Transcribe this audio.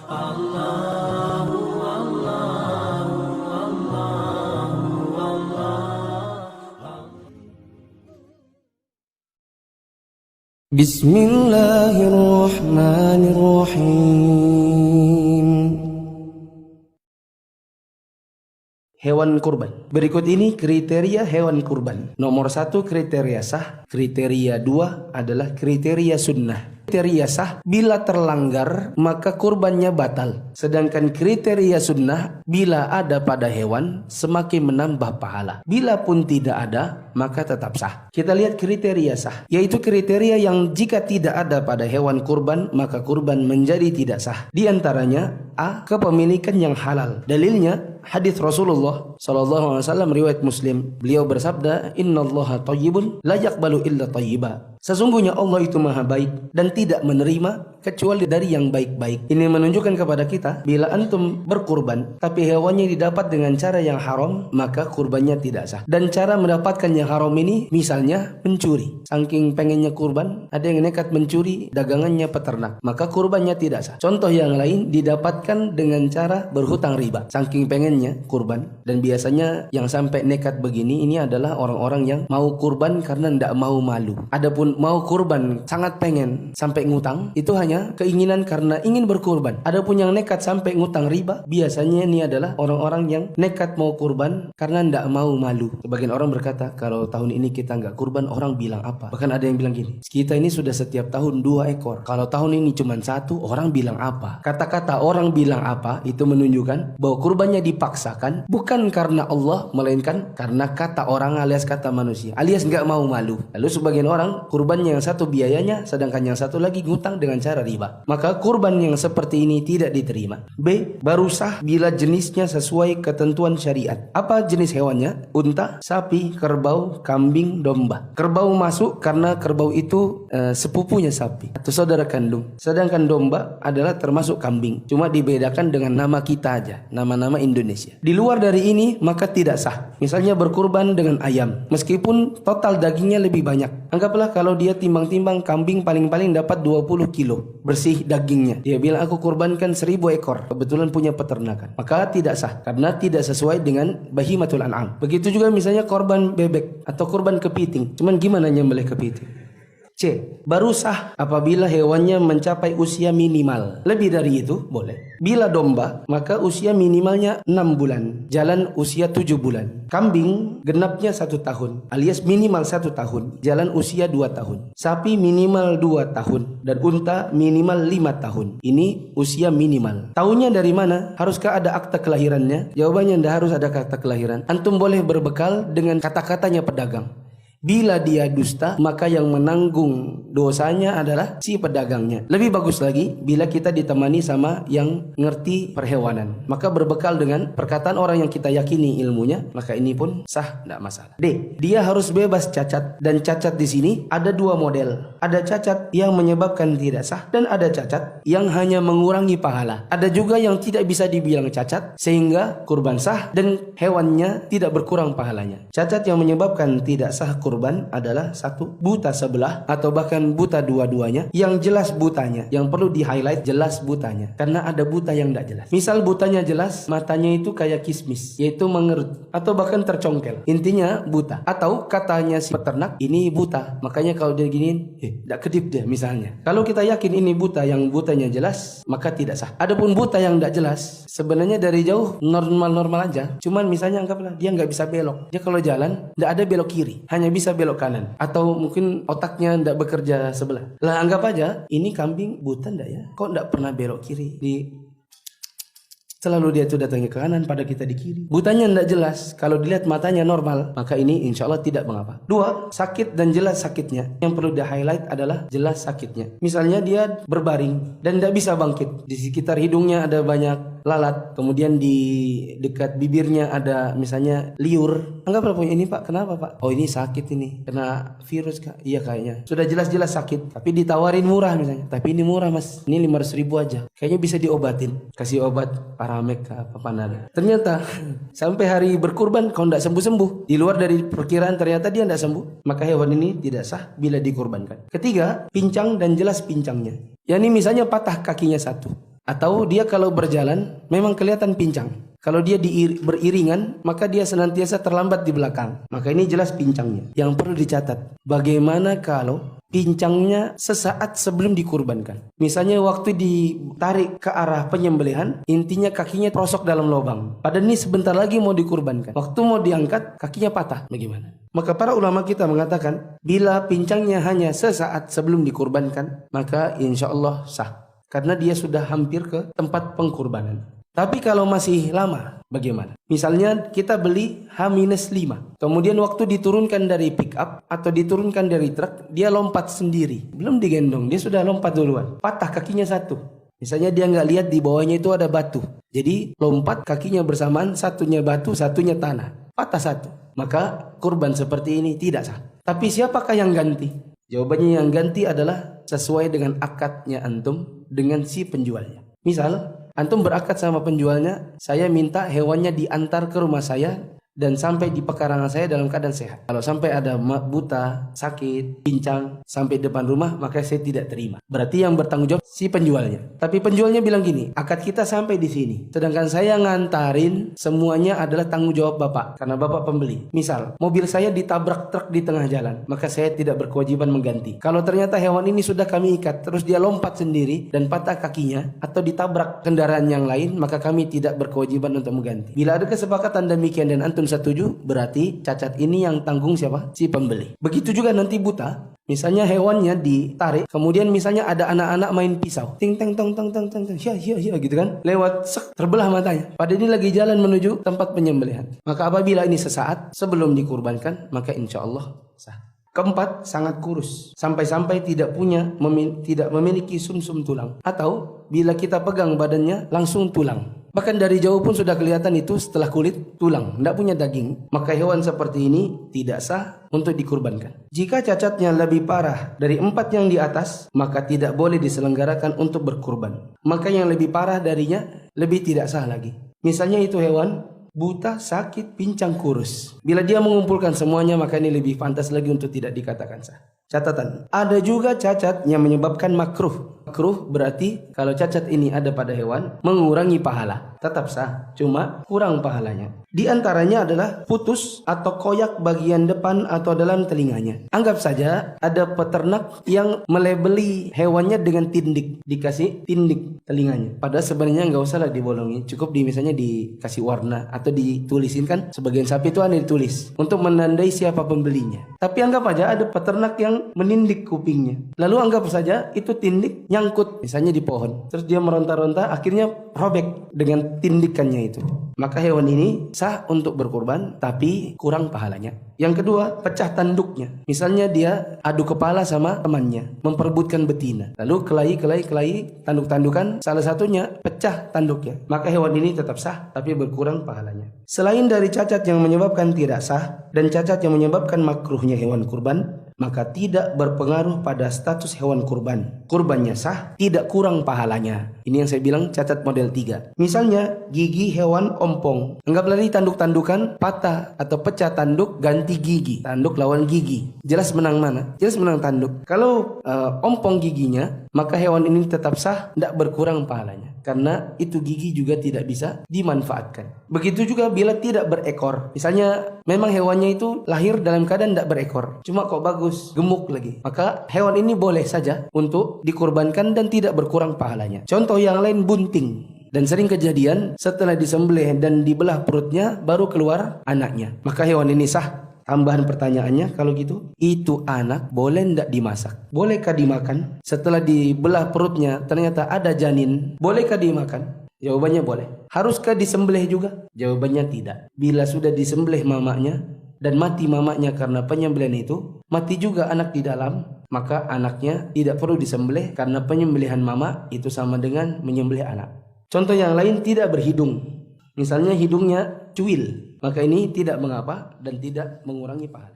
Bismillahirrahmanirrahim. Hewan kurban. Berikut ini kriteria hewan kurban. Nomor 1 kriteria sah. Kriteria 2 adalah kriteria sunnah. Kriteria sah, bila terlanggar maka kurbannya batal. Sedangkan kriteria sunnah, bila ada pada hewan semakin menambah pahala. Bila pun tidak ada maka tetap sah. Kita lihat kriteria sah, yaitu kriteria yang jika tidak ada pada hewan kurban maka kurban menjadi tidak sah. Di antaranya A. Kepemilikan yang halal. Dalilnya hadis Rasulullah sallallahu alaihi wasallam riwayat Muslim. Beliau bersabda, "Innallaha thayyibun la yaqbalu illa thayyiba." Sesungguhnya Allah itu maha baik dan tidak menerima kecuali dari yang baik-baik. Ini menunjukkan kepada kita, bila antum berkurban tapi hewannya didapat dengan cara yang haram, maka kurbannya tidak sah. Dan cara mendapatkan yang haram ini misalnya mencuri. Saking pengennya kurban, ada yang nekat mencuri dagangannya peternak, maka kurbannya tidak sah. Contoh yang lain didapatkan dengan cara berhutang riba. Saking pengennya kurban, dan biasanya yang sampai nekat begini ini adalah orang-orang yang mau kurban karena tidak mau malu. Adapun mau kurban sangat pengen sampai ngutang, itu hanya keinginan karena ingin berkurban. Adapun yang nekat sampai ngutang riba, biasanya ini adalah orang-orang yang nekat mau kurban karena tidak mau malu. Sebagian orang berkata, kalau tahun ini kita nggak kurban orang bilang apa? Bahkan ada yang bilang gini, kita ini sudah setiap tahun 2 ekor, kalau tahun ini cuma 1, orang bilang apa? Kata-kata orang bilang apa itu menunjukkan bahwa kurbannya dipaksakan bukan karena Allah, melainkan karena kata orang alias kata manusia, alias nggak mau malu. Lalu sebagian orang kurbannya yang satu biayanya, sedangkan yang satu lagi ngutang dengan cara riba. Maka kurban yang seperti ini tidak diterima. B. Baru sah bila jenisnya sesuai ketentuan syariat. Apa jenis hewannya? Unta, sapi, kerbau, kambing, domba. Kerbau masuk karena kerbau itu sepupunya sapi atau saudara kandung. Sedangkan domba adalah termasuk kambing. Cuma dibedakan dengan nama kita aja, nama-nama Indonesia. Di luar dari ini maka tidak sah. Misalnya berkurban dengan ayam, meskipun total dagingnya lebih banyak. Anggaplah kalau dia timbang-timbang kambing paling-paling dapat 20 kilo bersih dagingnya. Dia bilang aku kurbankan 1000 ekor. Kebetulan punya peternakan. Maka tidak sah karena tidak sesuai dengan bahimatul an'am. Begitu juga misalnya korban bebek atau korban kepiting. Cuman gimana nyembelih kepiting? C. Baru sah apabila hewannya mencapai usia minimal. Lebih dari itu boleh. Bila domba maka usia minimalnya 6 bulan, jalan usia 7 bulan. Kambing genapnya 1 tahun alias minimal 1 tahun, jalan usia 2 tahun. Sapi minimal 2 tahun dan unta minimal 5 tahun. Ini usia minimal. Tahunya dari mana? Haruskah ada akta kelahirannya? Jawabannya tidak harus ada akta kelahiran. Antum boleh berbekal dengan kata-katanya pedagang. Bila dia dusta, maka yang menanggung dosanya adalah si pedagangnya. Lebih bagus lagi bila kita ditemani sama yang ngerti perhewanan. Maka berbekal dengan perkataan orang yang kita yakini ilmunya, maka ini pun sah, tidak masalah. D. Dia harus bebas cacat. Dan cacat di sini ada 2 model. Ada cacat yang menyebabkan tidak sah dan ada cacat yang hanya mengurangi pahala. Ada juga yang tidak bisa dibilang cacat sehingga kurban sah dan hewannya tidak berkurang pahalanya. Cacat yang menyebabkan tidak sah kurban adalah 1. Buta sebelah atau bahkan buta dua-duanya. Yang jelas butanya, yang perlu di highlight jelas butanya, karena ada buta yang tidak jelas. Misal butanya jelas, matanya itu kayak kismis, yaitu mengerut atau bahkan tercongkel, intinya buta. Atau katanya si peternak ini buta, makanya kalau dia giniin tidak kedip dia misalnya. Kalau kita yakin ini buta, yang butanya jelas, maka tidak sah. Adapun buta yang tidak jelas, sebenarnya dari jauh normal-normal aja, cuman misalnya anggaplah dia nggak bisa belok, dia kalau jalan tidak ada belok kiri, hanya bisa belok kanan, atau mungkin otaknya tidak bekerja sebelah. Lah anggap aja ini kambing buta ndak ya? Kok ndak pernah belok kiri? Selalu dia tuh datangnya ke kanan pada kita di kiri. Butanya ndak jelas. Kalau dilihat matanya normal, maka ini insya Allah tidak mengapa. 2. Sakit dan jelas sakitnya. Yang perlu di highlight adalah jelas sakitnya. Misalnya dia berbaring dan tidak bisa bangkit. Di sekitar hidungnya ada banyak lalat, kemudian di dekat bibirnya ada misalnya liur. Anggaplah ini Pak, kenapa Pak? Oh ini sakit ini, kena virus Kak. Iya kayaknya. Sudah jelas-jelas sakit, tapi ditawarin murah misalnya. Tapi ini murah Mas, ini 500.000 aja. Kayaknya bisa diobatin. Kasih obat Paramek apa Panada. Ternyata sampai hari berkurban kalau tidak sembuh-sembuh, di luar dari perkiraan ternyata dia tidak sembuh, maka hewan ini tidak sah bila dikurbankan. Ketiga, pincang dan jelas pincangnya. Yani misalnya patah kakinya 1. Atau dia kalau berjalan memang kelihatan pincang. Kalau dia beriringan, maka dia senantiasa terlambat di belakang. Maka ini jelas pincangnya. Yang perlu dicatat, bagaimana kalau pincangnya sesaat sebelum dikurbankan? Misalnya waktu ditarik ke arah penyembelihan, intinya kakinya prosok dalam lubang. Padahal ini sebentar lagi mau dikurbankan. Waktu mau diangkat, kakinya patah. Bagaimana? Maka para ulama kita mengatakan, bila pincangnya hanya sesaat sebelum dikurbankan, maka insya Allah sah. Karena dia sudah hampir ke tempat pengkurbanan. Tapi kalau masih lama, bagaimana? Misalnya kita beli H-5, kemudian waktu diturunkan dari pick up atau diturunkan dari truk, dia lompat sendiri. Belum digendong, dia sudah lompat duluan. Patah kakinya satu. Misalnya dia nggak lihat di bawahnya itu ada batu. Jadi lompat kakinya bersamaan, satunya batu, satunya tanah. Patah satu. Maka kurban seperti ini tidak sah. Tapi siapakah yang ganti? Jawabannya yang ganti adalah sesuai dengan akadnya antum dengan si penjualnya. Misal, antum berakad sama penjualnya, saya minta hewannya diantar ke rumah saya dan sampai di pekarangan saya dalam keadaan sehat. Kalau sampai ada buta, sakit, pincang sampai depan rumah, maka saya tidak terima. Berarti yang bertanggung jawab si penjualnya. Tapi penjualnya bilang gini, akad kita sampai di sini, sedangkan saya ngantarin semuanya adalah tanggung jawab Bapak karena Bapak pembeli. Misal, mobil saya ditabrak truk di tengah jalan, maka saya tidak berkewajiban mengganti. Kalau ternyata hewan ini sudah kami ikat, terus dia lompat sendiri dan patah kakinya atau ditabrak kendaraan yang lain, maka kami tidak berkewajiban untuk mengganti. Bila ada kesepakatan demikian dan antum setuju, berarti cacat ini yang tanggung siapa? Si pembeli. Begitu juga nanti buta, misalnya hewannya ditarik, kemudian misalnya ada anak-anak main pisau, ting teng tong tong tong tong, sia gitu kan, lewat sek, terbelah matanya. Padahal ini lagi jalan menuju tempat penyembelihan. Maka apabila ini sesaat sebelum dikurbankan, maka insya Allah sah. Keempat, sangat kurus, sampai-sampai tidak memiliki sumsum tulang, atau bila kita pegang badannya langsung tulang. Bahkan dari jauh pun sudah kelihatan itu setelah kulit tulang, tidak punya daging. Maka hewan seperti ini tidak sah untuk dikurbankan. Jika cacatnya lebih parah dari 4 yang di atas, maka tidak boleh diselenggarakan untuk berkurban. Maka yang lebih parah darinya lebih tidak sah lagi. Misalnya itu hewan buta, sakit, pincang, kurus. Bila dia mengumpulkan semuanya, maka ini lebih pantas lagi untuk tidak dikatakan sah. Catatan, ada juga cacat yang menyebabkan makruh. Makruh berarti kalau cacat ini ada pada hewan, mengurangi pahala. Tetap sah, cuma kurang pahalanya. Di antaranya adalah putus atau koyak bagian depan atau dalam telinganya. Anggap saja ada peternak yang melebeli hewannya dengan tindik, dikasih tindik telinganya. Padahal sebenarnya nggak usah lah dibolongi, cukup misalnya dikasih warna atau ditulisin, kan sebagian sapi itu ada ditulis untuk menandai siapa pembelinya. Tapi anggap aja ada peternak yang menindik kupingnya. Lalu anggap saja itu tindik nyangkut misalnya di pohon, terus dia meronta-ronta, akhirnya robek dengan tindikannya itu. Maka hewan ini sah untuk berkurban, tapi kurang pahalanya. Yang kedua, pecah tanduknya. Misalnya dia adu kepala sama temannya, memperebutkan betina. Lalu kelahi tanduk-tandukan, salah satunya pecah tanduknya. Maka hewan ini tetap sah, tapi berkurang pahalanya. Selain dari cacat yang menyebabkan tidak sah dan cacat yang menyebabkan makruhnya hewan kurban, maka tidak berpengaruh pada status hewan kurban. Kurbannya sah, tidak kurang pahalanya. Ini yang saya bilang cacat model 3. Misalnya gigi hewan ompong. Anggaplah ini tanduk-tandukan patah atau pecah tanduk, ganti gigi. Tanduk lawan gigi. Jelas menang mana? Jelas menang tanduk. Kalau ompong giginya, maka hewan ini tetap sah, tidak berkurang pahalanya. Karena itu gigi juga tidak bisa dimanfaatkan. Begitu juga bila tidak berekor. Misalnya memang hewannya itu lahir dalam keadaan tidak berekor, cuma kok bagus, gemuk lagi. Maka hewan ini boleh saja untuk dikurbankan dan tidak berkurang pahalanya. Contoh yang lain, bunting. Dan sering kejadian setelah disembelih dan dibelah perutnya baru keluar anaknya. Maka hewan ini sah. Tambahan pertanyaannya, kalau gitu, itu anak boleh ndak dimasak? Bolehkah dimakan? Setelah dibelah perutnya ternyata ada janin, bolehkah dimakan? Jawabannya boleh. Haruskah disembelih juga? Jawabannya tidak. Bila sudah disembelih mamanya dan mati mamanya karena penyembelihan itu, mati juga anak di dalam, maka anaknya tidak perlu disembelih karena penyembelihan mama itu sama dengan menyembelih anak. Contoh yang lain, tidak berhidung. Misalnya hidungnya cuil, maka ini tidak mengapa dan tidak mengurangi pahala.